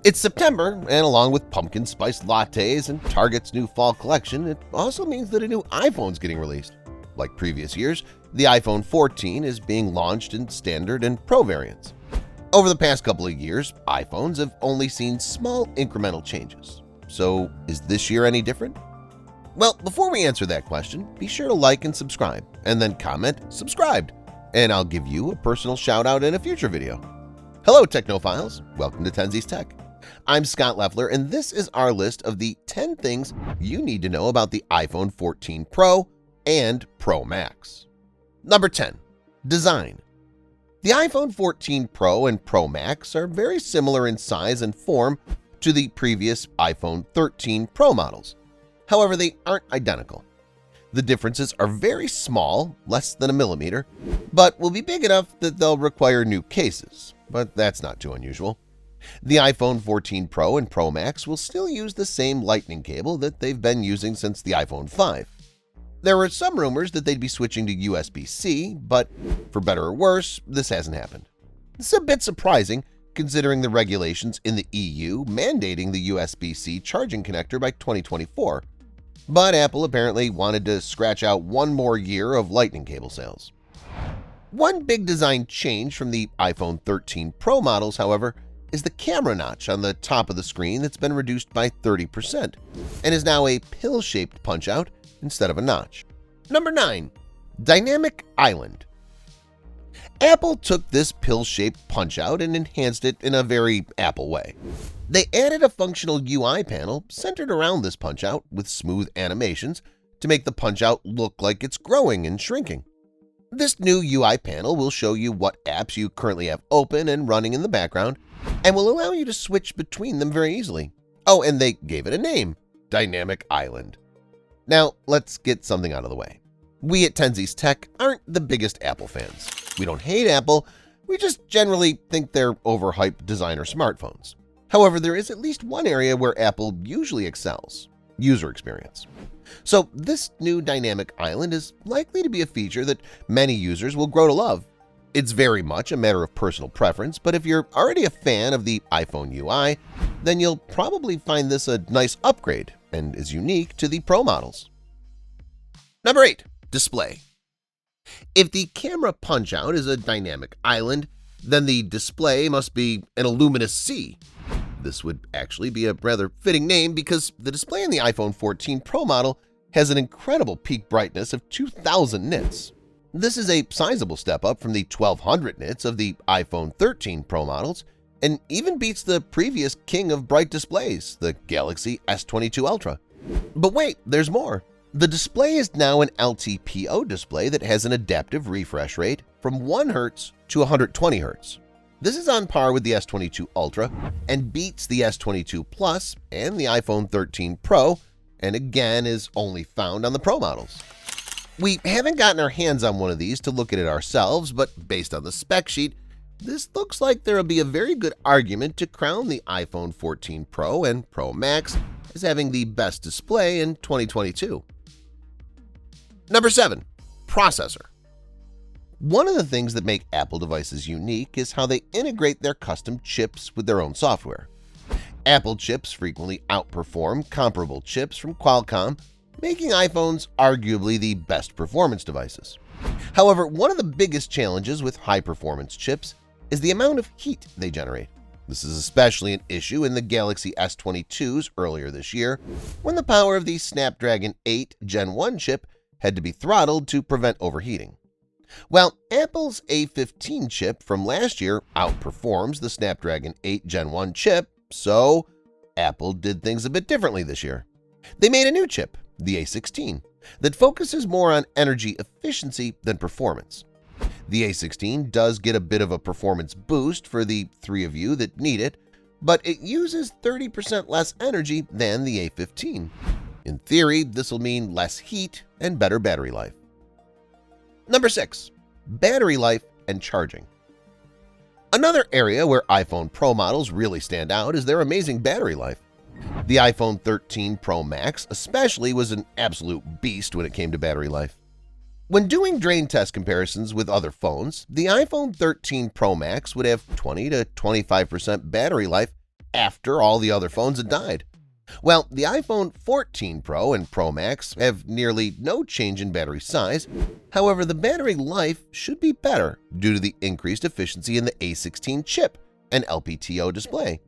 It's September, and along with pumpkin spice lattes and Target's new fall collection, it also means that a new iPhone's getting released. Like previous years, the iPhone 14 is being launched in standard and Pro variants. Over the past couple of years, iPhones have only seen small incremental changes. So is this year any different? Well, before we answer that question, be sure to like and subscribe, and then comment "subscribed," and I'll give you a personal shout out in a future video. Hello Technophiles, welcome to Tenzi's Tech. I'm Scott Leffler, and this is our list of the 10 things you need to know about the iPhone 14 Pro and Pro Max. Number 10. Design. The iPhone 14 Pro and Pro Max are very similar in size and form to the previous iPhone 13 Pro models. However, they aren't identical. The differences are very small, less than a millimeter, but will be big enough that they'll require new cases, but that's not too unusual. The iPhone 14 Pro and Pro Max will still use the same Lightning cable that they've been using since the iPhone 5. There were some rumors that they'd be switching to USB-C, but for better or worse, this hasn't happened. This is a bit surprising considering the regulations in the EU mandating the USB-C charging connector by 2024, but Apple apparently wanted to scratch out one more year of Lightning cable sales. One big design change from the iPhone 13 Pro models, however, is the camera notch on the top of the screen that's been reduced by 30% and is now a pill-shaped punch-out instead of a notch. Number 9. Dynamic Island. Apple took this pill-shaped punch-out and enhanced it in a very Apple way. They added a functional UI panel centered around this punch-out with smooth animations to make the punch-out look like it's growing and shrinking. This new UI panel will show you what apps you currently have open and running in the background and will allow you to switch between them very easily. Oh, and they gave it a name, Dynamic Island. Now, let's get something out of the way. We at Tenzi's Tech aren't the biggest Apple fans. We don't hate Apple, we just generally think they're overhyped designer smartphones. However, there is at least one area where Apple usually excels: user experience. So this new Dynamic Island is likely to be a feature that many users will grow to love. It's very much a matter of personal preference, but if you're already a fan of the iPhone UI, then you'll probably find this a nice upgrade and is unique to the Pro models. Number 8. Display. If the camera punch-out is a dynamic island, then the display must be an luminous sea. This would actually be a rather fitting name because the display in the iPhone 14 Pro model has an incredible peak brightness of 2000 nits. This is a sizable step up from the 1200 nits of the iPhone 13 Pro models and even beats the previous king of bright displays, the Galaxy S22 Ultra. But wait, there's more. The display is now an LTPO display that has an adaptive refresh rate from 1 Hz to 120 Hz. This is on par with the S22 Ultra and beats the S22 Plus and the iPhone 13 Pro, and again is only found on the Pro models. We haven't gotten our hands on one of these to look at it ourselves, but based on the spec sheet, this looks like there will be a very good argument to crown the iPhone 14 Pro and Pro Max as having the best display in 2022. Number 7. Processor. One of the things that make Apple devices unique is how they integrate their custom chips with their own software. Apple chips frequently outperform comparable chips from Qualcomm, making iPhones arguably the best performance devices. However, one of the biggest challenges with high-performance chips is the amount of heat they generate. This is especially an issue in the Galaxy S22s earlier this year, when the power of the Snapdragon 8 Gen 1 chip had to be throttled to prevent overheating. Well, Apple's A15 chip from last year outperforms the Snapdragon 8 Gen 1 chip, so Apple did things a bit differently this year. They made a new chip, the A16, that focuses more on energy efficiency than performance. The A16 does get a bit of a performance boost for the three of you that need it, but it uses 30% less energy than the A15. In theory, this will mean less heat and better battery life. Number 6. Battery life and charging. Another area where iPhone Pro models really stand out is their amazing battery life. The iPhone 13 Pro Max especially was an absolute beast when it came to battery life. When doing drain test comparisons with other phones, the iPhone 13 Pro Max would have 20 to 25% battery life after all the other phones had died. Well, the iPhone 14 Pro and Pro Max have nearly no change in battery size. However, the battery life should be better due to the increased efficiency in the A16 chip and LPTO display.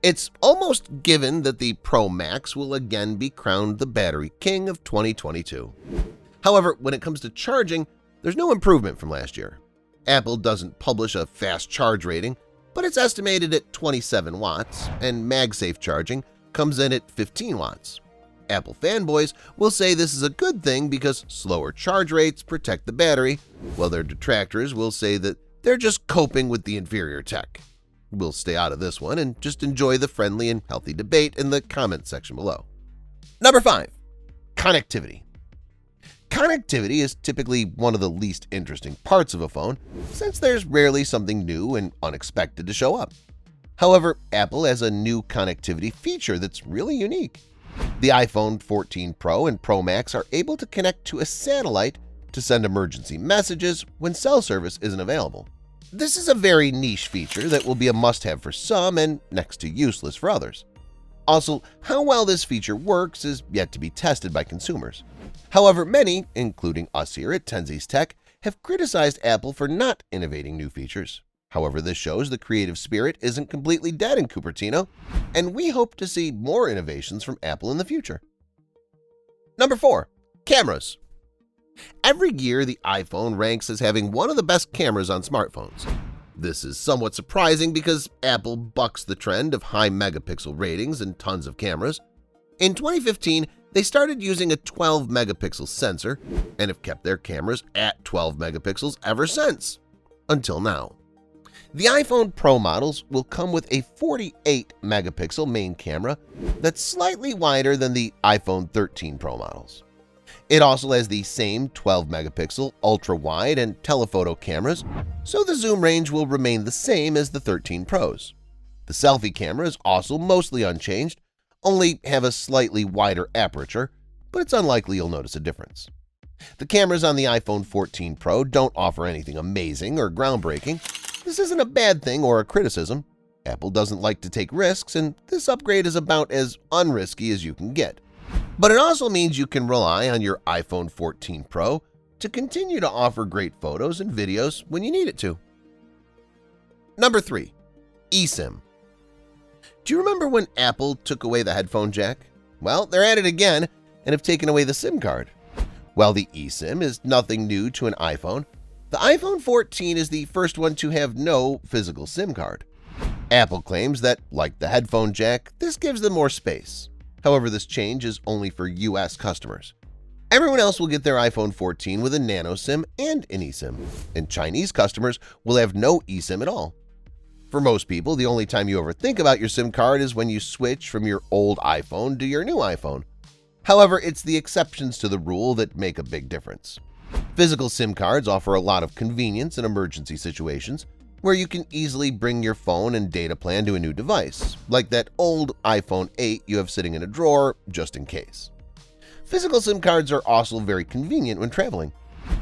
It's almost given that the Pro Max will again be crowned the battery king of 2022. However, when it comes to charging, there's no improvement from last year. Apple doesn't publish a fast charge rating, but it's estimated at 27 watts, and MagSafe charging comes in at 15 watts. Apple fanboys will say this is a good thing because slower charge rates protect the battery, while their detractors will say that they're just coping with the inferior tech. We'll stay out of this one and just enjoy the friendly and healthy debate in the comment section below. Number 5. Connectivity. Connectivity is typically one of the least interesting parts of a phone since there's rarely something new and unexpected to show up. However, Apple has a new connectivity feature that's really unique. The iPhone 14 Pro and Pro Max are able to connect to a satellite to send emergency messages when cell service isn't available. This is a very niche feature that will be a must-have for some and next to useless for others. Also, how well this feature works is yet to be tested by consumers. However, many, including us here at Tenzies Tech, have criticized Apple for not innovating new features. However, this shows the creative spirit isn't completely dead in Cupertino, and we hope to see more innovations from Apple in the future. Number 4. Cameras. Every year, the iPhone ranks as having one of the best cameras on smartphones. This is somewhat surprising because Apple bucks the trend of high megapixel ratings and tons of cameras. In 2015, they started using a 12 megapixel sensor and have kept their cameras at 12 megapixels ever since, until now. The iPhone Pro models will come with a 48 megapixel main camera that's slightly wider than the iPhone 13 Pro models. It also has the same 12 megapixel ultra-wide and telephoto cameras, so the zoom range will remain the same as the 13 Pros. The selfie camera is also mostly unchanged, only have a slightly wider aperture, but it's unlikely you'll notice a difference. The cameras on the iPhone 14 Pro don't offer anything amazing or groundbreaking. This isn't a bad thing or a criticism. Apple doesn't like to take risks, and this upgrade is about as unrisky as you can get. But it also means you can rely on your iPhone 14 Pro to continue to offer great photos and videos when you need it to. Number 3. eSIM. Do you remember when Apple took away the headphone jack? Well, they're at it again and have taken away the SIM card. While the eSIM is nothing new to an iPhone, the iPhone 14 is the first one to have no physical SIM card. Apple claims that, like the headphone jack, this gives them more space. However, this change is only for US customers. Everyone else will get their iPhone 14 with a nano SIM and an eSIM, and Chinese customers will have no eSIM at all. For most people, the only time you ever think about your SIM card is when you switch from your old iPhone to your new iPhone. However, it's the exceptions to the rule that make a big difference. Physical SIM cards offer a lot of convenience in emergency situations where you can easily bring your phone and data plan to a new device, like that old iPhone 8 you have sitting in a drawer just in case. Physical SIM cards are also very convenient when traveling.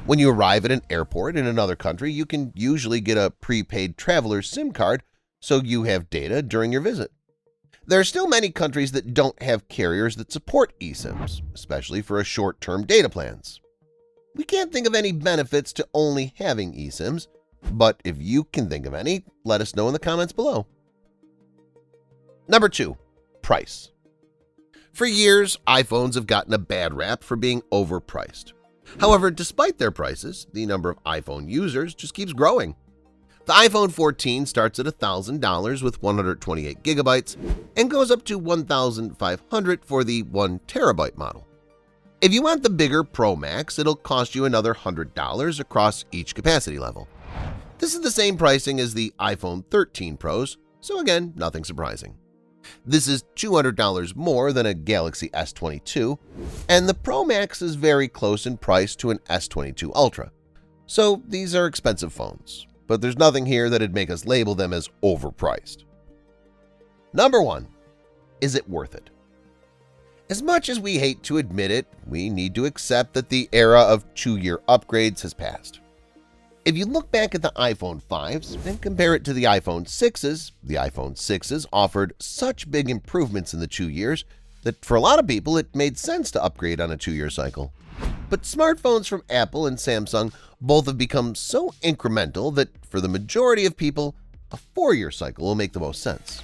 When you arrive at an airport in another country, you can usually get a prepaid traveler's SIM card so you have data during your visit. There are still many countries that don't have carriers that support eSIMs, especially for short-term data plans. We can't think of any benefits to only having eSIMs, but if you can think of any, let us know in the comments below. Number 2. Price. For years, iPhones have gotten a bad rap for being overpriced. However, despite their prices, the number of iPhone users just keeps growing. The iPhone 14 starts at $1,000 with 128 gigabytes and goes up to $1,500 for the 1 terabyte model. If you want the bigger Pro Max, it'll cost you another $100 across each capacity level. This is the same pricing as the iPhone 13 Pros, so again, nothing surprising. This is $200 more than a Galaxy S22, and the Pro Max is very close in price to an S22 Ultra. So these are expensive phones, but there's nothing here that'd make us label them as overpriced. Number 1. Is it worth it? As much as we hate to admit it, we need to accept that the era of 2-year upgrades has passed. If you look back at the iPhone 5s and compare it to the iPhone 6s offered such big improvements in the 2 years that for a lot of people it made sense to upgrade on a 2-year cycle. But smartphones from Apple and Samsung both have become so incremental that for the majority of people, a 4-year cycle will make the most sense.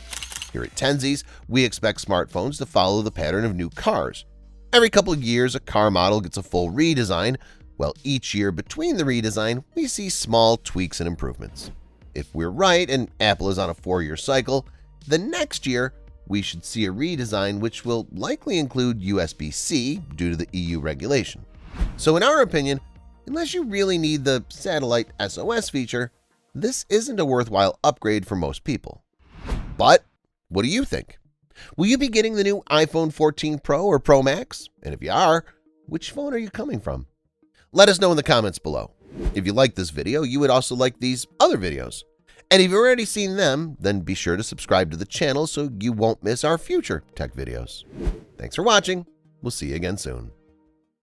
Here at Tenzies, we expect smartphones to follow the pattern of new cars. Every couple of years, a car model gets a full redesign, while each year between the redesign, we see small tweaks and improvements. If we're right and Apple is on a 4-year cycle, the next year we should see a redesign which will likely include USB-C due to the EU regulation. So in our opinion, unless you really need the satellite SOS feature, this isn't a worthwhile upgrade for most people. But what do you think? Will you be getting the new iPhone 14 Pro or Pro Max? And if you are, which phone are you coming from? Let us know in the comments below. If you like this video, you would also like these other videos. And if you've already seen them, then be sure to subscribe to the channel so you won't miss our future tech videos. Thanks for watching. We'll see you again soon.